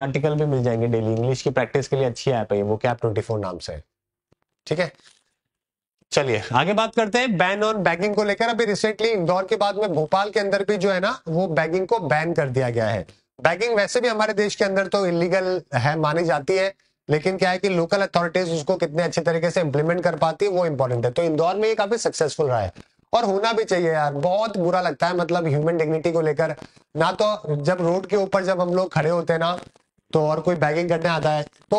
Article भी मिल जाएंगे daily, English की प्रैक्टिस के लिए अच्छी ऐप है वो कैप 24 नाम से। ठीक है, चलिए आगे बात करते हैं बैन ऑन बैगिंग को लेकर। अभी रिसेंटली इंदौर के बाद में भोपाल के अंदर भी जो है ना वो बैगिंग को बैन कर दिया गया है। बैगिंग वैसे भी हमारे देश के अंदर तो इलीगल है, मानी जाती है, लेकिन क्या है कि लोकल अथॉरिटीज उसको कितने अच्छे तरीके से इंप्लीमेंट कर पाती है वो इंपॉर्टेंट है। तो इंदौर में ये काफी सक्सेसफुल रहा है और होना भी चाहिए यार। बहुत बुरा लगता है मतलब ह्यूमन डिग्निटी को लेकर ना, तो जब रोड के ऊपर जब हम लोग खड़े होते हैं ना तो और कोई बैगिंग करने आता है तो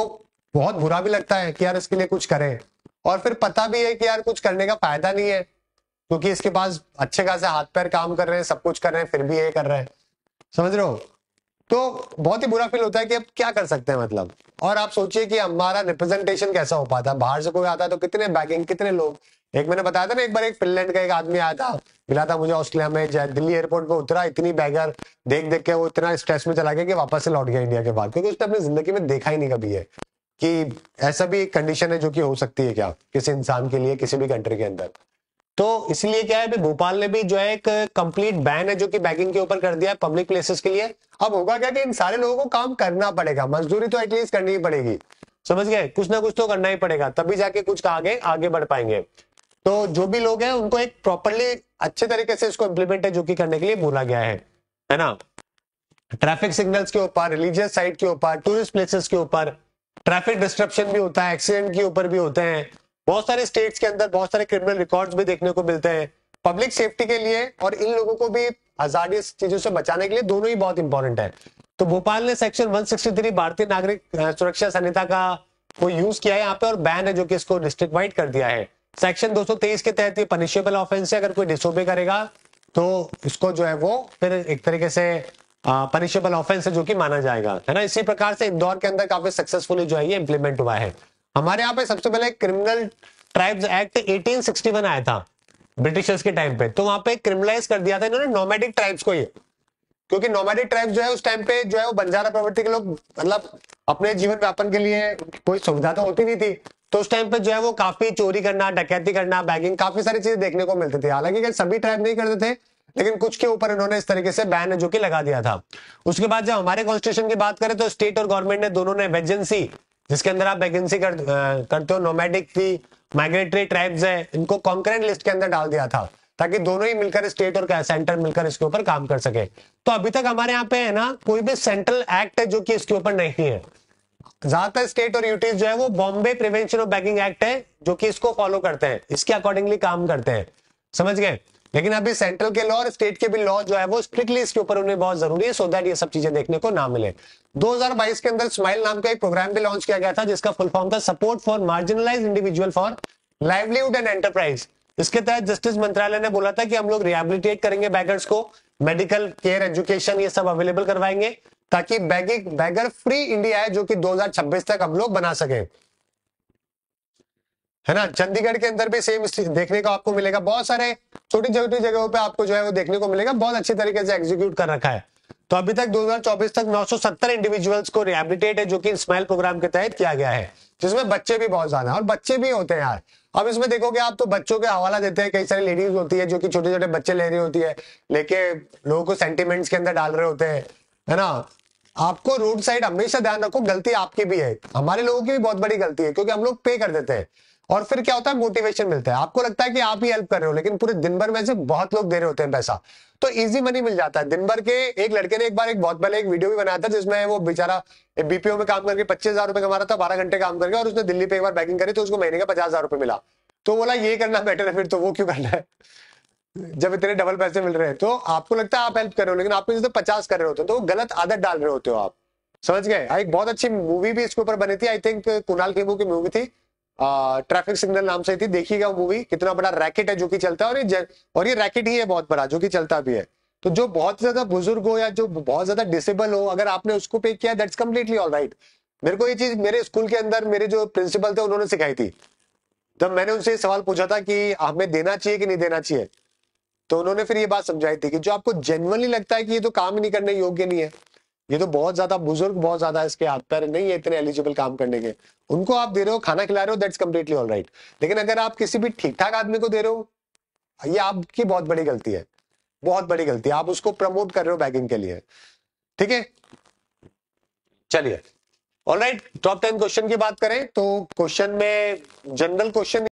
बहुत बुरा भी लगता है कि यार इसके लिए कुछ करें, और फिर पता भी है कि यार कुछ करने का फायदा नहीं है क्योंकि इसके पास अच्छे खासे हाथ पैर काम कर रहे हैं, सब कुछ कर रहे हैं, फिर भी ये कर रहे हैं। समझ रहे हो? तो बहुत ही बुरा फील होता है कि अब क्या कर सकते हैं मतलब। और आप सोचिए कि हमारा रिप्रेजेंटेशन कैसा हो पाता है, बाहर से कोई आता है तो कितने बैगिंग, कितने लोग। एक मैंने बताया था ना, एक बार एक फिनलैंड का एक आदमी आया था, मिला था मुझे ऑस्ट्रेलिया में, दिल्ली एयरपोर्ट पे उतरा, इतनी बैगर देख देख के वो इतना स्ट्रेस में चला गया कि वापस से लौट गया इंडिया के बाद, क्योंकि उसने अपनी जिंदगी में देखा ही नहीं कभी है कि ऐसा भी एक कंडीशन है जो कि हो सकती है क्या किसी इंसान के लिए किसी भी कंट्री के अंदर। तो इसलिए क्या है, भोपाल ने भी जो है एक कंप्लीट बैन है जो कि बैगिंग के ऊपर कर दिया है पब्लिक प्लेसेस के लिए। अब होगा क्या कि इन सारे लोगों को काम करना पड़ेगा, मजदूरी तो एटलीस्ट करनी ही पड़ेगी। समझ गए? कुछ ना कुछ तो करना ही पड़ेगा, तभी जाके कुछ आगे आगे बढ़ पाएंगे। तो जो भी लोग हैं उनको एक प्रॉपरली अच्छे तरीके से इसको इंप्लीमेंट है जो कि करने के लिए बोला गया है ना। ट्रैफिक सिग्नल्स के ऊपर, रिलीजियस साइट के ऊपर, टूरिस्ट प्लेसेस के ऊपर ट्रैफिक डिस्ट्रप्शन भी होता है, एक्सीडेंट के ऊपर भी होते हैं। बहुत सारे स्टेट्स के अंदर बहुत सारे क्रिमिनल रिकॉर्ड्स भी देखने को मिलते हैं। पब्लिक सेफ्टी के लिए और इन लोगों को भी हजार्डियस चीजों से बचाने के लिए दोनों ही बहुत इंपॉर्टेंट है। तो भोपाल ने सेक्शन 163 भारतीय नागरिक सुरक्षा संहिता का को यूज किया है यहाँ पे और बैन है जो कि इसको डिस्ट्रिक्ट वाइड कर दिया है। सेक्शन 223 के तहत ये पनिशेबल ऑफेंस है, अगर कोई डिसोबे करेगा तो इसको जो है वो फिर एक तरीके से पनिशेबल ऑफेंस है जो कि माना जाएगा, है ना। इसी प्रकार से इंदौर के अंदर काफी सक्सेसफुली जो है ये इंप्लीमेंट हुआ है। हमारे यहाँ पे सबसे पहले क्रिमिनल ट्राइब्स एक्ट 1861 आया था ब्रिटिशर्स के टाइम पे, तो वहां पे क्रिमिनलाइज कर दिया था इन्होंने नोमैडिक ट्राइब्स को, ये क्योंकि नोमैडिक ट्राइब्स जो है उस टाइम पे जो है वो बंजारा प्रवृत्ति के लोग, मतलब अपने जीवन व्यापन के लिए कोई सुविधा तो होती नहीं थी, तो उस टाइम पे जो है वो काफी चोरी करना, डकैती करना, बैगिंग, काफी सारी चीजें देखने को मिलती थी। हालांकि सभी ट्राइब नहीं करते थे, लेकिन कुछ के ऊपर इन्होंने इस तरीके से बैन जो कि लगा दिया था। उसके बाद जब हमारे कॉन्स्टिट्यूशन की बात करें तो स्टेट और गवर्नमेंट ने दोनों ने वैकेंसी, जिसके अंदर आप वैकेंसी करते हो, नोमैडिक की माइग्रेटरी ट्राइब्स है, इनको कॉन्करेंट लिस्ट के अंदर डाल दिया था ताकि दोनों ही मिलकर, स्टेट और सेंटर मिलकर इसके ऊपर काम कर सके। तो अभी तक हमारे यहाँ पे है ना कोई भी सेंट्रल एक्ट है जो कि इसके ऊपर नहीं है। ज्यादातर स्टेट और यूटीज जो है वो Bombay prevention of bagging act है जो कि इसको फॉलो करते हैं, इसके अकॉर्डिंगली काम करते हैं। समझ गए? लेकिन अभी सेंट्रल के लॉ और स्टेट के भी लॉ जो है वो स्ट्रिक्टली इसके ऊपर उन्हें बहुत जरूरी है, सो दैट ये सब चीजें देखने को ना मिले। 2022 के अंदर स्माइल नाम का एक प्रोग्राम भी लॉन्च किया गया था जिसका फुल फॉर्म था support for marginalised individual for livelihood and enterprise. इसके तहत जस्टिस मंत्रालय ने बोला था कि हम लोग रिहेबिलिटेट करेंगे बैगर्स को, मेडिकल केयर, एजुकेशन ये सब अवेलेबल करवाएंगे ताकि बैगर फ्री इंडिया है जो कि 2026 तक हम लोग बना सके, है ना। चंडीगढ़ के अंदर भी सेम देखने को आपको मिलेगा, बहुत सारे छोटी छोटी जगहों पे आपको जो है वो देखने को मिलेगा, बहुत अच्छी तरीके से एग्जीक्यूट कर रखा है। तो अभी तक 2024 तक 970 इंडिविजुअल्स को रिहेबिलिटेट है जो कि स्माइल प्रोग्राम के तहत किया गया है, जिसमें बच्चे भी बहुत ज्यादा, और बच्चे भी होते हैं यार। अब इसमें देखोगे आप तो बच्चों के हवाला देते हैं, कई सारी लेडीज होती है जो कि छोटे छोटे बच्चे ले रही होती है, लेके लोगों को सेंटिमेंट्स के अंदर डाल रहे होते हैं, है ना। आपको रोड साइड हमेशा ध्यान रखो, गलती आपकी भी है, हमारे लोगों की भी बहुत बड़ी गलती है, क्योंकि हम लोग पे कर देते हैं और फिर क्या होता है, मोटिवेशन मिलता है, आपको लगता है कि आप ही हेल्प कर रहे हो, लेकिन पूरे दिन भर में से बहुत लोग दे रहे होते हैं पैसा, तो इजी मनी मिल जाता है दिन भर के। एक लड़के ने एक बार एक बहुत पहले एक वीडियो भी बनाया था जिसमें वो बेचारा बीपीओ में काम करके 25,000 रुपए कमा रहा था 12 घंटे काम करके, और उसने दिल्ली पे एक बार बैकिंग करी तो उसको महीने का 50,000 रुपए मिला। तो बोला ये करना बेटर है फिर, तो वो क्यों करना है जब इतने डबल पैसे मिल रहे हैं। तो आपको लगता है आप हेल्प कर रहे हो, लेकिन आप जैसे 50 कर रहे होते हो तो गलत आदत डाल रहे होते हो आप। समझ गए? एक बहुत अच्छी मूवी भी इसके ऊपर बनी थी, आई थिंक कुणाल खेमू की मूवी थी, ट्रैफिक सिग्नल नाम से थी, देखिएगा वो मूवी। कितना बड़ा रैकेट है जो कि चलता है, और ये रैकेट ही है बहुत बड़ा जो कि चलता भी है। तो जो बहुत ज्यादा बुजुर्ग हो या जो बहुत ज्यादा डिसेबल हो, अगर आपने उसको पे किया दैट्स कंप्लीटली ऑल राइट। मेरे को ये चीज मेरे स्कूल के अंदर मेरे जो प्रिंसिपल थे उन्होंने सिखाई थी। जब मैंने उनसे ये सवाल पूछा था कि हमें देना चाहिए कि नहीं देना चाहिए, तो उन्होंने फिर ये बात समझाई थी कि जो आपको जेन्युइनली लगता है कि ये तो काम ही नहीं करने योग्य नहीं है, ये तो बहुत ज्यादा बुजुर्ग, बहुत ज्यादा इसके हाथ पैर नहीं है इतने एलिजिबल काम करने के, उनको आप दे रहे हो, खाना खिला रहे हो, दैट्स कंप्लीटली ऑल राइट। लेकिन अगर आप किसी भी ठीक ठाक आदमी को दे रहे हो, ये आपकी बहुत बड़ी गलती है, बहुत बड़ी गलती है, आप उसको प्रमोट कर रहे हो बैगिंग के लिए। ठीक है, चलिए ऑलराइट, टॉप 10 क्वेश्चन की बात करें तो क्वेश्चन में जनरल क्वेश्चन